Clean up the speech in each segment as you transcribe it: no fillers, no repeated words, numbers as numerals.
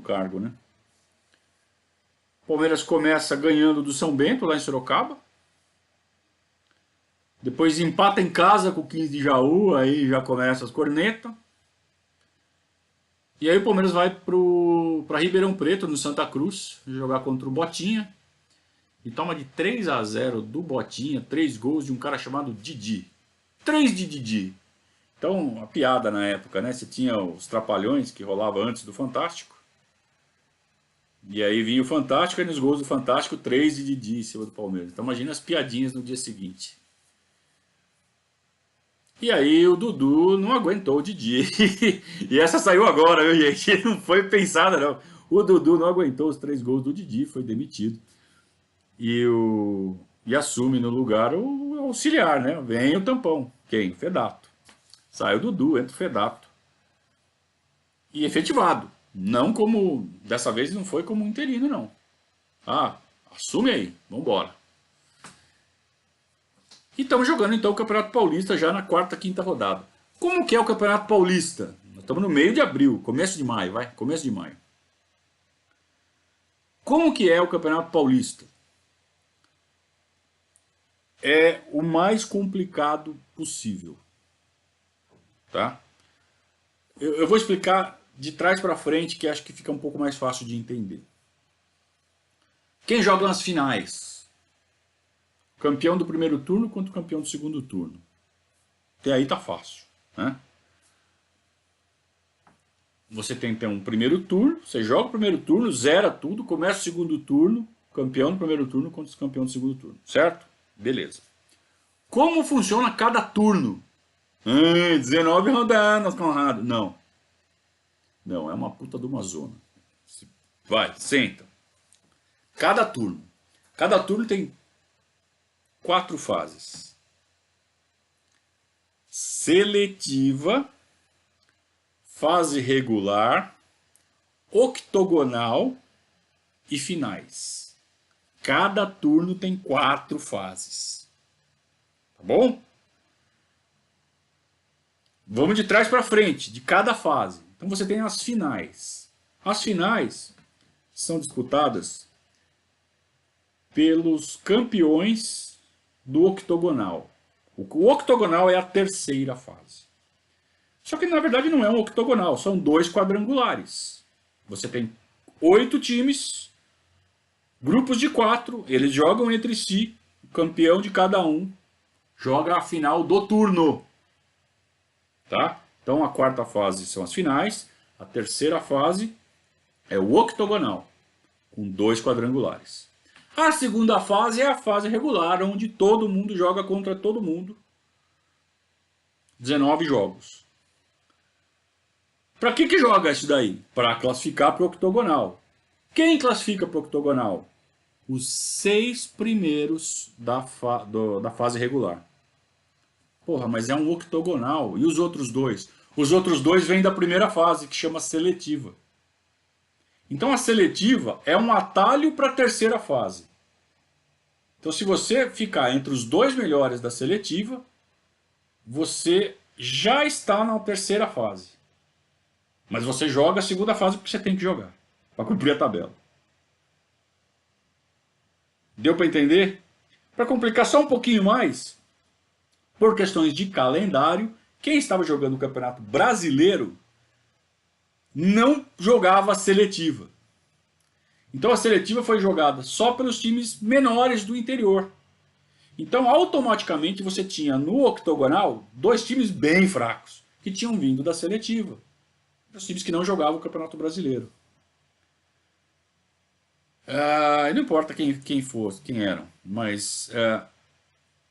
cargo, né? O Palmeiras começa ganhando do São Bento, lá em Sorocaba. Depois empata em casa com o 15 de Jaú, aí já começa as cornetas. E aí o Palmeiras vai para Ribeirão Preto, no Santa Cruz, jogar contra o Botinha. E toma de 3-0 do Botinha, 3 gols de um cara chamado Didi. 3 de Didi. Então, a piada na época, né? Você tinha os Trapalhões, que rolava antes do Fantástico. E aí vinha o Fantástico, e nos gols do Fantástico, 3 de Didi em cima do Palmeiras. Então imagina as piadinhas no dia seguinte. E aí o Dudu não aguentou o Didi. E essa saiu agora, viu, gente? Não foi pensada, não. O Dudu não aguentou os 3 gols do Didi, foi demitido. E assume no lugar o auxiliar, né? Vem o tampão. Quem? Fedato. Sai o Dudu, entra o Fedato. E efetivado. Não como... Dessa vez não foi como interino, não. Ah, assume aí. Vambora. E estamos jogando então o Campeonato Paulista já na quarta, quinta rodada. Como que é o Campeonato Paulista? Nós estamos no meio de abril, começo de maio, vai, começo de maio. Como que é o Campeonato Paulista? É o mais complicado possível, tá? Eu vou explicar de trás para frente, que acho que fica um pouco mais fácil de entender. Quem joga nas finais? Campeão do primeiro turno contra o campeão do segundo turno. Até aí tá fácil, né? Você tem então um primeiro turno, você joga o primeiro turno, zera tudo, começa o segundo turno, campeão do primeiro turno contra o campeão do segundo turno, certo? Beleza. Como funciona cada turno? 19 rodadas, Conrado. Não. Não, é uma puta de uma zona. Vai, senta. Cada turno. Cada turno tem 4 fases. Seletiva, fase regular, octogonal e finais. Cada turno tem 4 fases. Tá bom? Vamos de trás para frente, de cada fase. Então você tem as finais. As finais são disputadas pelos campeões do octogonal. O octogonal é a terceira fase. Só que na verdade não é um octogonal, são 2 quadrangulares. Você tem 8 times, grupos de 4, eles jogam entre si, o campeão de cada um joga a final do turno. Tá? Então a quarta fase são as finais, a terceira fase é o octogonal, com 2 quadrangulares. A segunda fase é a fase regular, onde todo mundo joga contra todo mundo. 19 jogos. Para que joga isso daí? Para classificar para o octogonal. Quem classifica para o octogonal? Os 6 primeiros da fase regular. Porra, mas é um octogonal. E os outros 2? Os outros 2 vêm da primeira fase, que chama seletiva. Então a seletiva é um atalho para a terceira fase. Então se você ficar entre os 2 melhores da seletiva, você já está na terceira fase. Mas você joga a segunda fase porque você tem que jogar, para cumprir a tabela. Deu para entender? Para complicar só um pouquinho mais, por questões de calendário, quem estava jogando o Campeonato Brasileiro não jogava a seletiva. Então a seletiva foi jogada só pelos times menores do interior. Então automaticamente você tinha no octogonal 2 times bem fracos, que tinham vindo da seletiva. Os times que não jogavam o Campeonato Brasileiro. Não importa quem fosse, quem eram, mas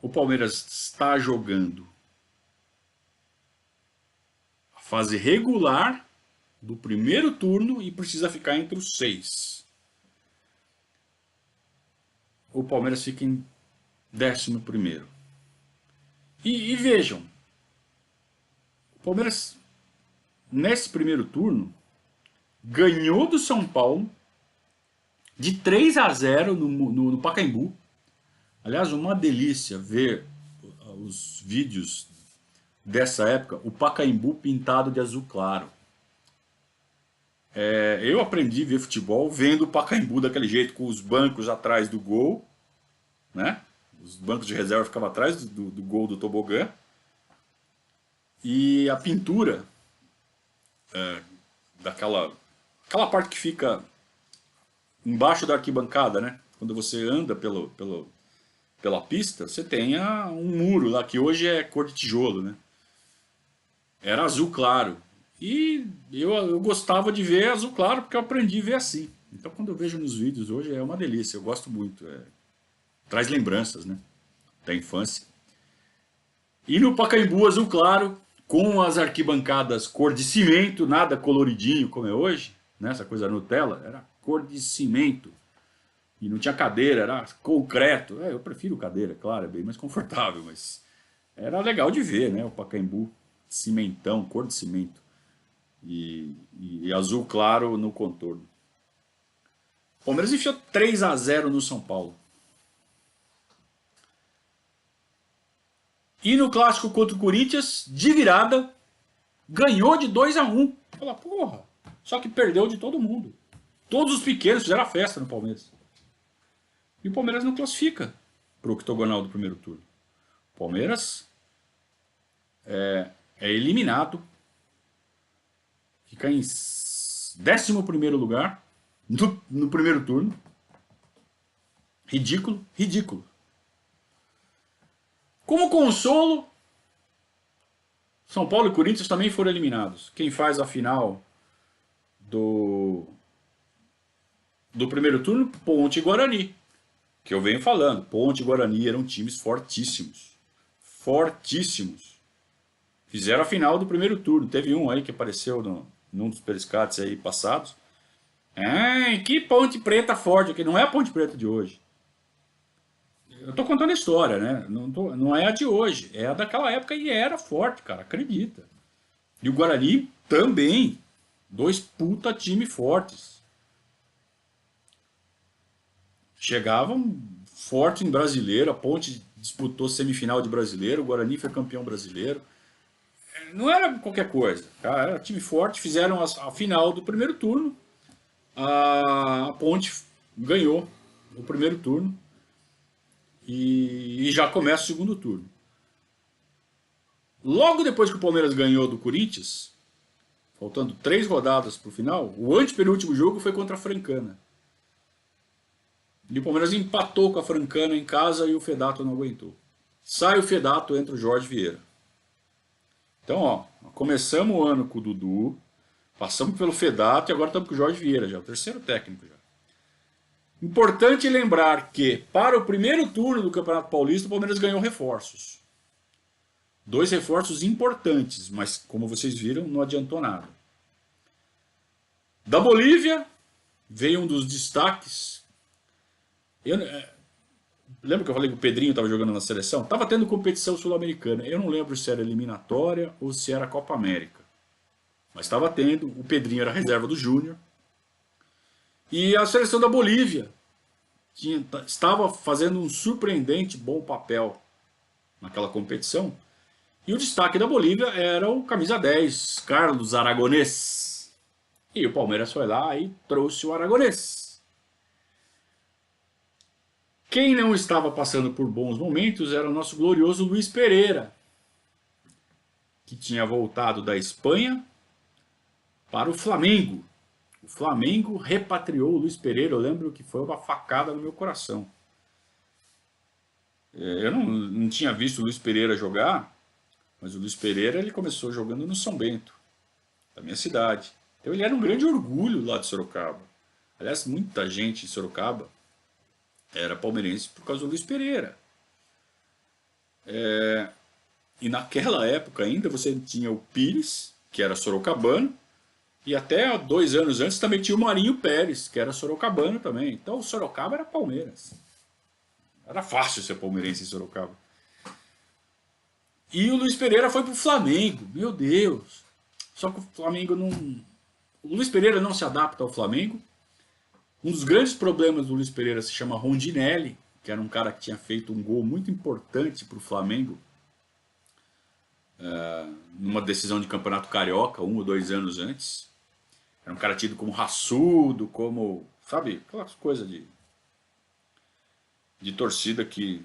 o Palmeiras está jogando a fase regular do primeiro turno e precisa ficar entre os 6. O Palmeiras fica em 11º. E vejam, o Palmeiras nesse primeiro turno ganhou do São Paulo de 3-0 no Pacaembu. Aliás, uma delícia ver os vídeos dessa época, o Pacaembu pintado de azul claro. Eu aprendi a ver futebol vendo o Pacaembu daquele jeito, com os bancos atrás do gol, né? Os bancos de reserva ficavam atrás do gol do tobogã. E a pintura aquela parte que fica embaixo da arquibancada, né? Quando você anda pela pista, você tem um muro lá, que hoje é cor de tijolo, né? Era azul claro. E eu gostava de ver azul claro porque eu aprendi a ver assim. Então quando eu vejo nos vídeos hoje é uma delícia, eu gosto muito. Traz lembranças, né? Da infância. E no Pacaembu azul claro, com as arquibancadas cor de cimento, nada coloridinho como é hoje, né? Essa coisa Nutella, era cor de cimento. E não tinha cadeira, era concreto. Eu prefiro cadeira, claro, é bem mais confortável, mas era legal de ver, né? O Pacaembu, cimentão, cor de cimento. E azul claro no contorno. O Palmeiras enfiou 3-0 no São Paulo. E no clássico contra o Corinthians, de virada, ganhou de 2-1. Fala, porra, só que perdeu de todo mundo. Todos os pequenos fizeram a festa no Palmeiras. E o Palmeiras não classifica para o octogonal do primeiro turno. O Palmeiras é eliminado, fica em 11º lugar no primeiro turno. Ridículo, ridículo. Como consolo, São Paulo e Corinthians também foram eliminados. Quem faz a final do primeiro turno? Ponte e Guarani. Que eu venho falando, Ponte e Guarani eram times fortíssimos. Fortíssimos. Fizeram a final do primeiro turno. Teve um aí que apareceu num dos periscates aí passados. Que Ponte Preta forte, que não é a Ponte Preta de hoje. Eu tô contando a história, né? Não é a de hoje, é a daquela época e era forte, cara, acredita. E o Guarani também. Dois puta time fortes. Chegavam forte em brasileiro, a Ponte disputou semifinal de brasileiro, o Guarani foi campeão brasileiro. Não era qualquer coisa, tá? Era time forte, fizeram a final do primeiro turno. A Ponte ganhou o primeiro turno e já começa o segundo turno. Logo depois que o Palmeiras ganhou do Corinthians, faltando 3 rodadas para o final, o antepenúltimo jogo foi contra a Francana. E o Palmeiras empatou com a Francana em casa e o Fedato não aguentou. Sai o Fedato, entra o Jorge Vieira. Então, ó, começamos o ano com o Dudu, passamos pelo Fedato e agora estamos com o Jorge Vieira, já, o terceiro técnico já. Importante lembrar que, para o primeiro turno do Campeonato Paulista, o Palmeiras ganhou reforços. 2 reforços importantes, mas como vocês viram, não adiantou nada. Da Bolívia, veio um dos destaques. Lembra que eu falei que o Pedrinho estava jogando na seleção? Estava tendo competição sul-americana. Eu não lembro se era eliminatória ou se era Copa América. Mas estava tendo. O Pedrinho era reserva do Júnior. E a seleção da Bolívia estava fazendo um surpreendente bom papel naquela competição. E o destaque da Bolívia era o camisa 10, Carlos Aragonês. E o Palmeiras foi lá e trouxe o Aragonês. Quem não estava passando por bons momentos era o nosso glorioso Luiz Pereira, que tinha voltado da Espanha para o Flamengo. O Flamengo repatriou o Luiz Pereira, eu lembro que foi uma facada no meu coração. Eu não tinha visto o Luiz Pereira jogar, mas o Luiz Pereira ele começou jogando no São Bento, da minha cidade. Então ele era um grande orgulho lá de Sorocaba. Aliás, muita gente em Sorocaba era palmeirense por causa do Luiz Pereira. E naquela época ainda você tinha o Pires, que era sorocabano, e até 2 anos antes também tinha o Marinho Pérez, que era sorocabano também. Então o Sorocaba era Palmeiras. Era fácil ser palmeirense em Sorocaba. E o Luiz Pereira foi pro Flamengo, meu Deus. Só que o Flamengo não... O Luiz Pereira não se adapta ao Flamengo. Um dos grandes problemas do Luiz Pereira se chama Rondinelli, que era um cara que tinha feito um gol muito importante pro Flamengo. Numa decisão de campeonato carioca, 1 ou 2 anos antes. Era um cara tido como raçudo, como, sabe, aquelas coisas de torcida que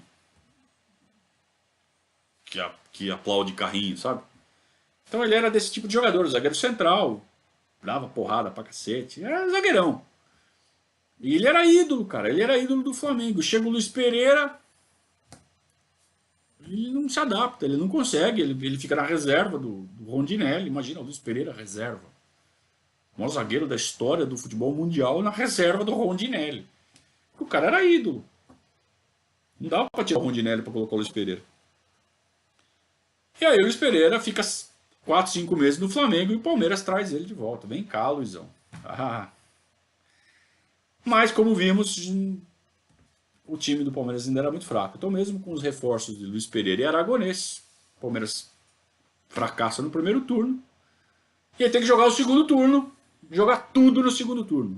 aplaude carrinho, sabe? Então ele era desse tipo de jogador, zagueiro central, dava porrada pra cacete, era zagueirão. E ele era ídolo, cara, ele era ídolo do Flamengo. Chega o Luiz Pereira, ele não se adapta, ele não consegue, ele fica na reserva do Rondinelli. Imagina, o Luiz Pereira reserva. O maior zagueiro da história do futebol mundial na reserva do Rondinelli. O cara era ídolo. Não dava pra tirar o Rondinelli pra colocar o Luiz Pereira. E aí o Luiz Pereira fica 4, 5 meses no Flamengo e o Palmeiras traz ele de volta. Vem cá, Luizão. Ah. Mas, como vimos, o time do Palmeiras ainda era muito fraco. Então, mesmo com os reforços de Luiz Pereira e Aragonês, o Palmeiras fracassa no primeiro turno. E aí tem que jogar o segundo turno. Jogar tudo no segundo turno.